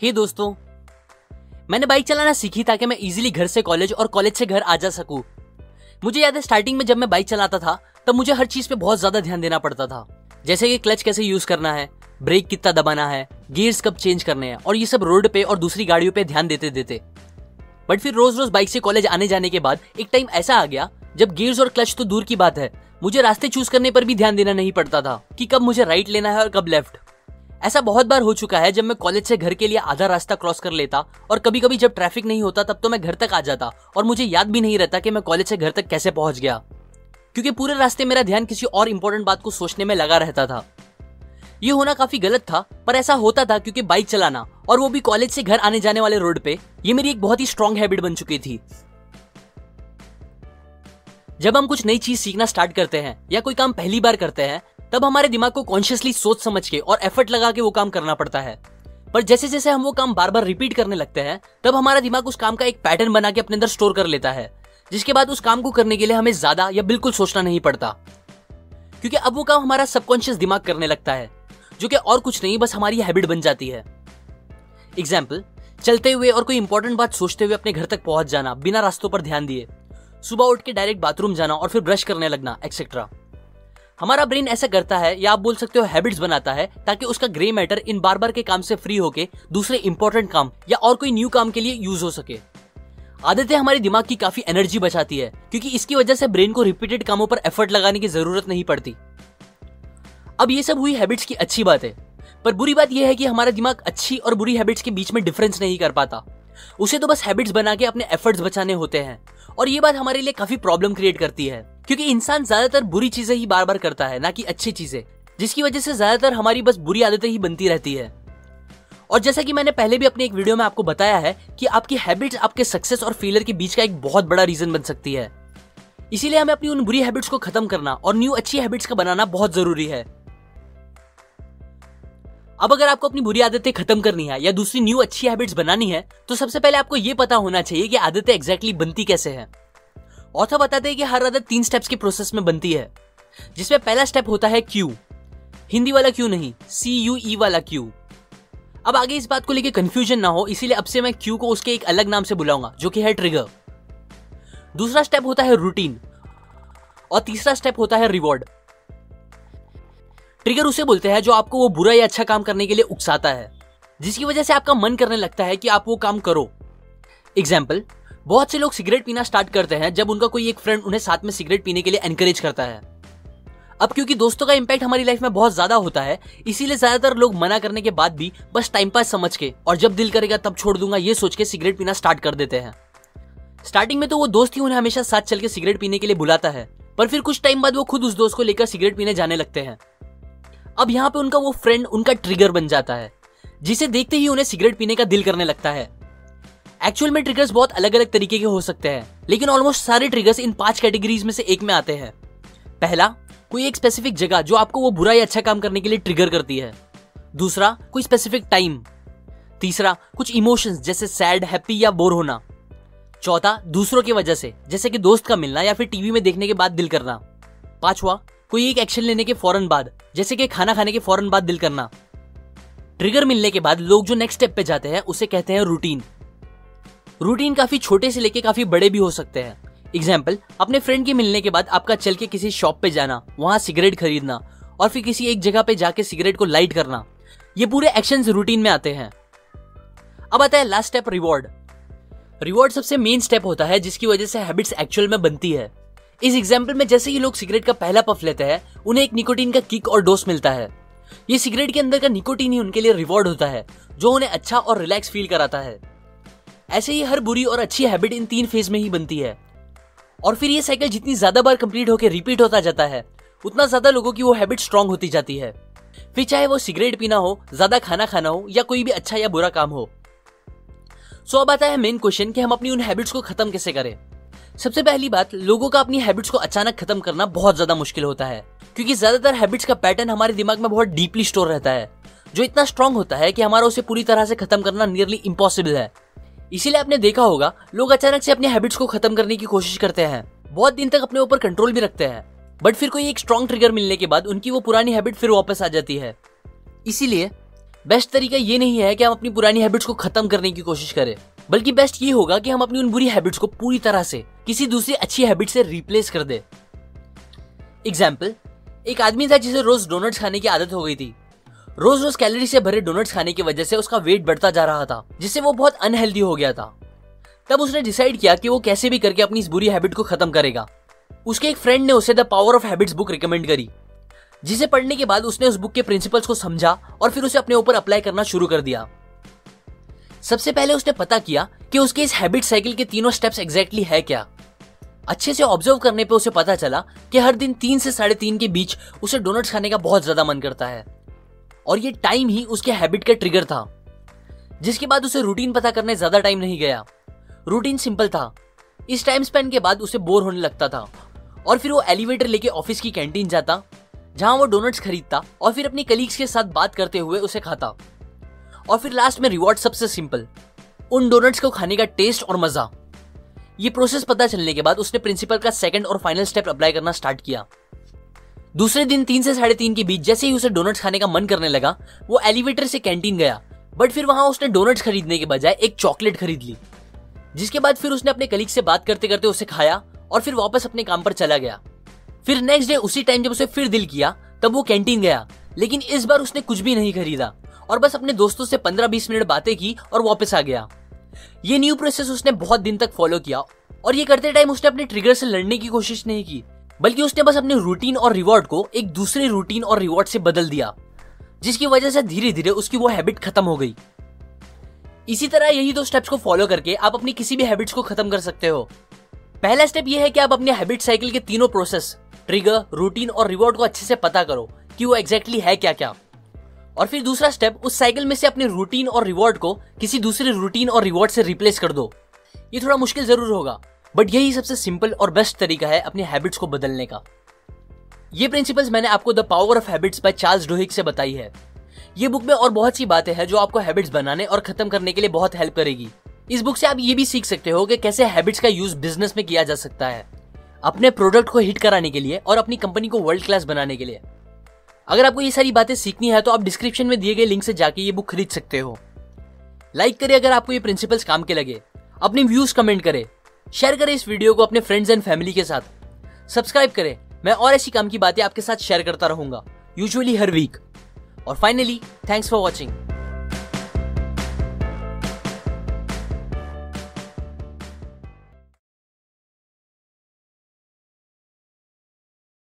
हे दोस्तों, मैंने बाइक चलाना सीखी ताकि मैं इजीली घर से कॉलेज और कॉलेज से घर आ जा सकूं। मुझे याद है स्टार्टिंग में जब मैं बाइक चलाता था तब मुझे हर चीज पे बहुत ज्यादा ध्यान देना पड़ता था, जैसे कि क्लच कैसे यूज करना है, ब्रेक कितना दबाना है, गियर्स कब चेंज करने हैं, और ये सब रोड पे और दूसरी गाड़ियों पे ध्यान देते देते। बट फिर रोज रोज बाइक से कॉलेज आने जाने के बाद एक टाइम ऐसा आ गया जब गियर्स और क्लच तो दूर की बात है, मुझे रास्ते चूज करने पर भी ध्यान देना नहीं पड़ता था कि कब मुझे राइट लेना है और कब लेफ्ट। ऐसा बहुत बार हो चुका है जब मैं कॉलेज से घर के लिए आधा रास्ता क्रॉस कर लेता और कभी कभी जब ट्रैफिक नहीं होता तब तो मैं घर तक आ जाता और मुझे याद भी नहीं रहता कि मैं कॉलेज से घर तक कैसे पहुंच गया, क्योंकि पूरे रास्ते मेरा ध्यान किसी और इंपॉर्टेंट बात को सोचने में लगा रहता था। ये होना काफी गलत था, पर ऐसा होता था क्योंकि बाइक चलाना और वो भी कॉलेज से घर आने जाने वाले रोड पे, ये मेरी एक बहुत ही स्ट्रॉन्ग हैबिट बन चुकी थी। जब हम कुछ नई चीज सीखना स्टार्ट करते हैं या कोई काम पहली बार करते हैं तब हमारे दिमाग को कॉन्शियसली सोच समझ के और एफर्ट लगा के वो काम करना पड़ता है। पर जैसे जैसे हम वो काम बार बार रिपीट करने लगते हैं तब हमारा दिमाग उस काम का एक पैटर्न बना के अपने अंदर स्टोर कर लेता है, जिसके बाद उस काम को करने के लिए हमें ज्यादा या बिल्कुल सोचना नहीं पड़ता, क्योंकि अब वो काम हमारा सबकॉन्शियस दिमाग करने लगता है, जो कि और कुछ नहीं बस हमारी हैबिट बन जाती है। एग्जाम्पल, चलते हुए और कोई इंपॉर्टेंट बात सोचते हुए अपने घर तक पहुंच जाना बिना रास्तों पर ध्यान दिए, सुबह उठ के डायरेक्ट बाथरूम जाना और फिर ब्रश करने लगना, एक्सेट्रा। हमारा ब्रेन ऐसा करता है, या आप बोल सकते हो हैबिट्स बनाता है, ताकि उसका ग्रे मैटर इन बार बार के काम से फ्री होके दूसरे इंपॉर्टेंट काम या और कोई न्यू काम के लिए यूज हो सके। आदतें हमारे दिमाग की काफी एनर्जी बचाती है, क्योंकि इसकी वजह से ब्रेन को रिपीटेड कामों पर एफर्ट लगाने की जरूरत नहीं पड़ती। अब ये सब हुई हैबिट्स की अच्छी बात है, पर बुरी बात यह है कि हमारा दिमाग अच्छी और बुरी हैबिट्स के बीच में डिफरेंस नहीं कर पाता। उसे तो बस हैबिट्स बना के अपने एफर्ट्स बचाने होते हैं, और ये बात हमारे लिए काफी प्रॉब्लम क्रिएट करती है, क्योंकि इंसान ज्यादातर बुरी चीजें ही बार बार करता है, ना कि अच्छी चीजें, जिसकी वजह से ज्यादातर हमारी बस बुरी आदतें ही बनती रहती है। और जैसा कि मैंने पहले भी अपने एक वीडियो में आपको बताया है कि आपकी हैबिट्स आपके सक्सेस और फेलियर के बीच का एक बहुत बड़ा रीजन बन सकती है। इसीलिए हमें अपनी उन बुरी हैबिट्स को खत्म करना और न्यू अच्छी हैबिट्स का बनाना बहुत जरूरी है। अब अगर आपको अपनी बुरी आदतें खत्म करनी है या दूसरी न्यू अच्छी हैबिट्स बनानी है तो सबसे पहले आपको यह पता होना चाहिए कि आदतें एग्जैक्टली बनती कैसे हैं। ऑथर बताते हैं कि हर आदत 3 स्टेप्स के प्रोसेस में बनती है, जिसमें पहला स्टेप होता है क्यू, हिंदी वाला क्यू नहीं, CUE वाला क्यू। अब आगे इस बात को लेकर कंफ्यूजन ना हो, इसीलिए अब से मैं क्यू को उसके एक अलग नाम से बुलाऊंगा, जो कि है ट्रिगर। दूसरा स्टेप होता है रूटीन और तीसरा स्टेप होता है रिवॉर्ड। ट्रिगर उसे बोलते हैं जो आपको वो बुरा या अच्छा काम करने के लिए उकसाता है, जिसकी वजह से आपका मन करने लगता है कि आप वो काम करो। एग्जाम्पल, बहुत से लोग सिगरेट पीना स्टार्ट करते हैं जब उनका कोई एक फ्रेंड उन्हें साथ में सिगरेट पीने के लिए एनकरेज करता है। अब क्योंकि दोस्तों का इंपैक्ट हमारी लाइफ में बहुत ज्यादा होता है, इसीलिए ज्यादातर लोग मना करने के बाद भी बस टाइम पास समझ के और जब दिल करेगा तब छोड़ दूंगा ये सोच के सिगरेट पीना स्टार्ट कर देते हैं। स्टार्टिंग में तो वो दोस्त ही उन्हें हमेशा साथ चल के सिगरेट पीने के लिए बुलाता है, पर फिर कुछ टाइम बाद वो खुद उस दोस्त को लेकर सिगरेट पीने जाने लगते हैं। अब यहाँ पे उनका वो फ्रेंड उनका ट्रिगर बन जाता है, जिसे देखते ही उन्हें सिगरेट पीने का दिल करने लगता है। एक्चुअल में ट्रिगर्स बहुत अलग अलग तरीके के हो सकते हैं, लेकिन ऑलमोस्ट सारे ट्रिगर्स इन 5 कैटेगरीज में से एक में आते हैं। पहला, कोई एक स्पेसिफिक जगह जो आपको वो बुरा या अच्छा काम करने के लिए ट्रिगर करती है। दूसरा, कोई स्पेसिफिक टाइम। तीसरा, कुछ इमोशंस जैसे सैड, हैप्पी या बोर होना। चौथा, दूसरों की वजह से, जैसे कि दोस्त का मिलना या फिर टीवी में देखने के बाद दिल करना। पांचवा, कोई एक एक्शन लेने के फौरन बाद, जैसे कि खाना खाने के फौरन बाद दिल करना। ट्रिगर मिलने के बाद लोग जो नेक्स्ट स्टेप पे जाते हैं उसे कहते हैं रूटीन। रूटीन काफी छोटे से लेके काफी बड़े भी हो सकते हैं। एग्जाम्पल, अपने फ्रेंड के मिलने के बाद आपका चल के किसी शॉप पे जाना, वहां सिगरेट खरीदना और फिर किसी एक जगह पे जाके सिगरेट को लाइट करना, ये पूरे एक्शंस रूटीन में आते हैं। अब आता है लास्ट स्टेप, रिवॉर्ड। रिवॉर्ड सबसे मेन स्टेप होता है जिसकी वजह से हैबिट्स एक्चुअल में बनती है। इस एग्जाम्पल में जैसे ही लोग सिगरेट का पहला पफ लेते हैं उन्हें एक निकोटीन का किक और डोज मिलता है। ये सिगरेट के अंदर का निकोटीन ही उनके लिए रिवॉर्ड होता है, जो उन्हें अच्छा और रिलैक्स फील कराता है। ऐसे ही हर बुरी और अच्छी हैबिट इन 3 फेज में ही बनती है, और फिर ये साइकिल जितनी ज्यादा बार कंप्लीट होकर रिपीट होता जाता है उतना ज्यादा लोगों की वो हैबिट स्ट्रांग होती जाती है, फिर चाहे वो सिगरेट पीना हो, ज्यादा खाना खाना हो या कोई भी अच्छा या बुरा काम हो। सो अब आता है मेन क्वेश्चन कि हम अपनी उन हैबिट्स को खत्म कैसे करें। सबसे पहली बात, लोगों का अपनी हैबिट्स को अचानक खत्म करना बहुत ज्यादा मुश्किल होता है, क्योंकि ज्यादातर हैबिट्स का पैटर्न हमारे दिमाग में बहुत डीपली स्टोर रहता है, जो इतना स्ट्रांग होता है कि हमारा उसे पूरी तरह से खत्म करना नियरली इम्पॉसिबल है। इसीलिए आपने देखा होगा लोग अचानक से अपनी हैबिट्स को खत्म करने की कोशिश करते हैं, बहुत दिन तक अपने ऊपर कंट्रोल भी रखते हैं, बट फिर कोई एक स्ट्रांग ट्रिगर मिलने के बाद उनकी वो पुरानी हैबिट फिर वापस आ जाती है। इसीलिए बेस्ट तरीका ये नहीं है कि हम अपनी पुरानी हैबिट्स को खत्म करने की कोशिश करें, बल्कि बेस्ट ये होगा कि हम अपनी उन बुरी हैबिट्स को पूरी तरह से किसी दूसरी अच्छी हैबिट से रिप्लेस कर दे। एग्जाम्पल, एक आदमी था जिसे रोज डोनट्स खाने की आदत हो गई थी। रोज रोज कैलोरी से भरे डोनट्स खाने की वजह से उसका वेट बढ़ता जा रहा था, जिससे वो बहुत अनहेल्दी हो गया था। तब उसने डिसाइड किया कि वो कैसे भी करके अपनी इस बुरी हैबिट को खत्म करेगा। उसके एक फ्रेंड ने उसे the power of habits book recommend करी, जिसे पढ़ने के बाद उसने उस बुक के प्रिंसिपल्स को समझा और फिर उसे अपने ऊपर अप्लाई करना शुरू कर दिया। सबसे पहले उसने पता किया कि उसके इस हैबिट साइकिल के तीनों स्टेप्स एग्जैक्टली है क्या। अच्छे से ऑब्जर्व करने पे उसे पता चला कि हर दिन 3 से 3:30 के बीच उसे डोनट्स खाने का बहुत ज्यादा मन करता है, और ये टाइम ही उसके हैबिट का ट्रिगर था। जिसके बाद उसे रूटीन पता करने ज्यादा टाइम नहीं गया। रूटीन सिंपल था। इस टाइम स्पेंड के बाद उसे बोर होने लगता था और फिर वो एलिवेटर लेके ऑफिस की कैंटीन जाता, जहां वो डोनट्स खरीदता और फिर अपनी कलीग्स के साथ बात करते हुए उसे खाता। और फिर लास्ट में रिवॉर्ड सबसे सिंपल, उन डोनट्स को खाने का टेस्ट और मजा। ये प्रोसेस पता चलने के बाद उसने प्रिंसिपल का सेकंड और फाइनल स्टेप अप्लाई करना स्टार्ट किया। दूसरे दिन 3 से 3:30 के बीच जैसे ही उसे डोनट्स खाने का मन करने लगा, वो एलिवेटर से कैंटीन गया, बट फिर वहां उसने डोनट्स खरीदने के बजाय एक चॉकलेट खरीद ली। जिसके बाद फिर उसने अपने कलीग से बात करते करते उसे खाया और फिर वापस अपने काम पर चला गया। फिर नेक्स्ट डे उसी टाइम जब उसे फिर दिल किया तब वो कैंटीन गया, लेकिन इस बार उसने कुछ भी नहीं खरीदा और बस अपने दोस्तों से 15-20 मिनट बातें की और वापस आ गया। ये न्यू प्रोसेस उसने बहुत दिन तक फॉलो किया और ये करते टाइम उसने अपने ट्रिगर से लड़ने की कोशिश नहीं की, बल्कि उसने बस अपने रूटीन और रिवॉर्ड को एक दूसरे रूटीन और रिवॉर्ड से बदल दिया, जिसकी वजह से धीरे धीरे उसकी वो हैबिट खत्म हो गई। इसी तरह यही 2 स्टेप्स को फॉलो करके आप अपनी किसी भी हैबिट्स को खत्म कर सकते हो। पहला स्टेप ये है कि आप अपने हैबिट साइकिल के तीनों प्रोसेस, ट्रिगर, रूटीन और रिवॉर्ड को अच्छे से पता करो कि वो एग्जैक्टली है क्या क्या। और फिर दूसरा स्टेप, उस साइकिल में से अपने रूटीन और रिवॉर्ड को किसी दूसरे रूटीन और रिवॉर्ड से रिप्लेस कर दो। ये थोड़ा मुश्किल जरूर होगा, बट यही सबसे सिंपल और बेस्ट तरीका है अपने हैबिट्स को बदलने का। ये प्रिंसिपल्स मैंने आपको the power of habits by Charles Duhigg से बताई है। ये बुक में और बहुत सी बातें हैं जो आपको हैबिट्स बनाने और खत्म करने के लिए बहुत हेल्प करेगी। इस बुक से आप ये भी सीख सकते हो कि कैसे हैबिट्स का यूज बिजनेस में किया जा सकता है, अपने प्रोडक्ट को हिट कराने के लिए और अपनी कंपनी को वर्ल्ड क्लास बनाने के लिए। अगर आपको ये सारी बातें सीखनी है तो आप डिस्क्रिप्शन में दिए गए लिंक से जाके ये बुक खरीद सकते हो। लाइक करें अगर आपको ये प्रिंसिपल्स काम के लगे, अपने व्यूज कमेंट करें, शेयर करें इस वीडियो को अपने फ्रेंड्स एंड फैमिली के साथ, सब्सक्राइब करें। मैं और ऐसी काम की बातें आपके साथ शेयर करता रहूंगा, यूजुअली हर वीक। और फाइनली, थैंक्स फॉर वॉचिंग।